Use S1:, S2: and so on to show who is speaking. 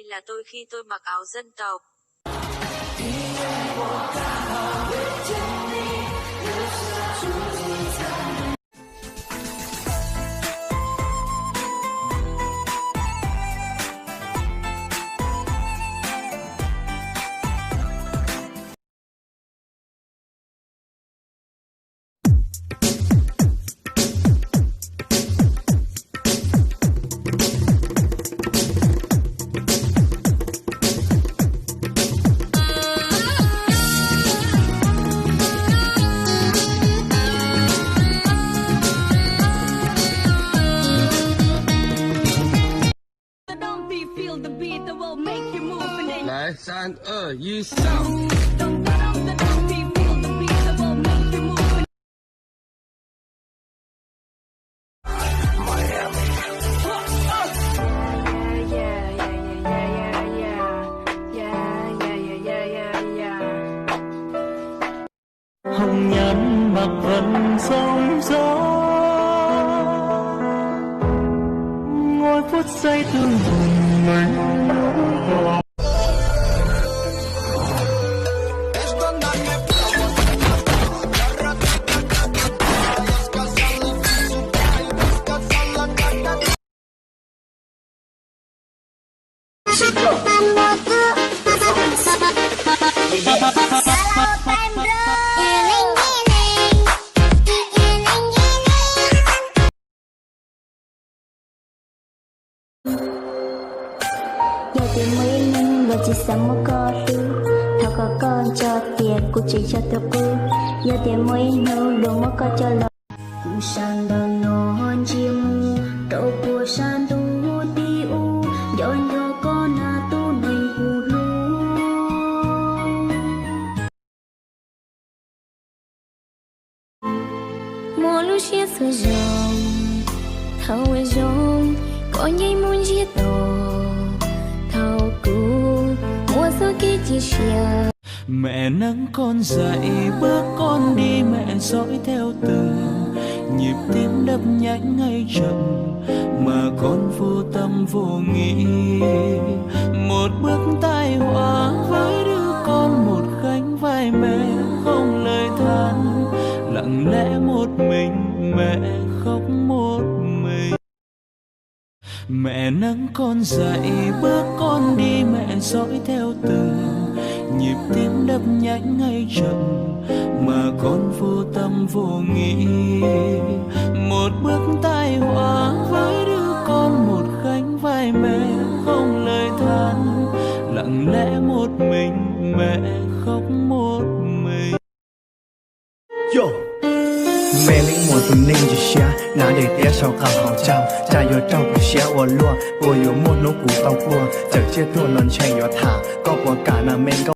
S1: là tôi khi tôi mặc áo dân tộc.
S2: Lại 3, 2, 1, sao?
S3: Hồng nhan mặc vẫn sóng gió, ngồi phút giây tương bừng mình.
S4: Giờ thì mới nhưng và chỉ sống một con tư thao có con cho tiền của chị cho tôi cứ giờ thì mới nấu đồ một con cho lo cụ san bằng non chim đâu của san tu đi u dọn cho con na tu này cụ lu mua lu chia sẻ rồng thâu với rồng có nhảy muốn giết đồ
S3: Mẹ nắng con dậy bước con đi, mẹ dõi theo từng nhịp tim đập nhanh hay chậm mà con vô tâm vô nghĩ. Một bước tai họa với đứa con, một gánh vai mẹ không lời than, lặng lẽ một mình mẹ khóc một mình. Mẹ nắng con dậy bước con đi, mẹ dõi theo từng nhịp tim đập nhanh hay chậm mà con vô tâm vô nghĩ. Một bước tai họa với đứa con, một gánh vai mẹ không lời than, lặng lẽ một mình mẹ khóc một mình.
S5: Yo. Mẹ linh một tụi ninh chỉ xia, nã để té sau khảo hảo chào, cha yo trao của xia ô lua, ô yo một nấu củ tàu cua, giờ chia thua lần chạy yo thả, có của cả là men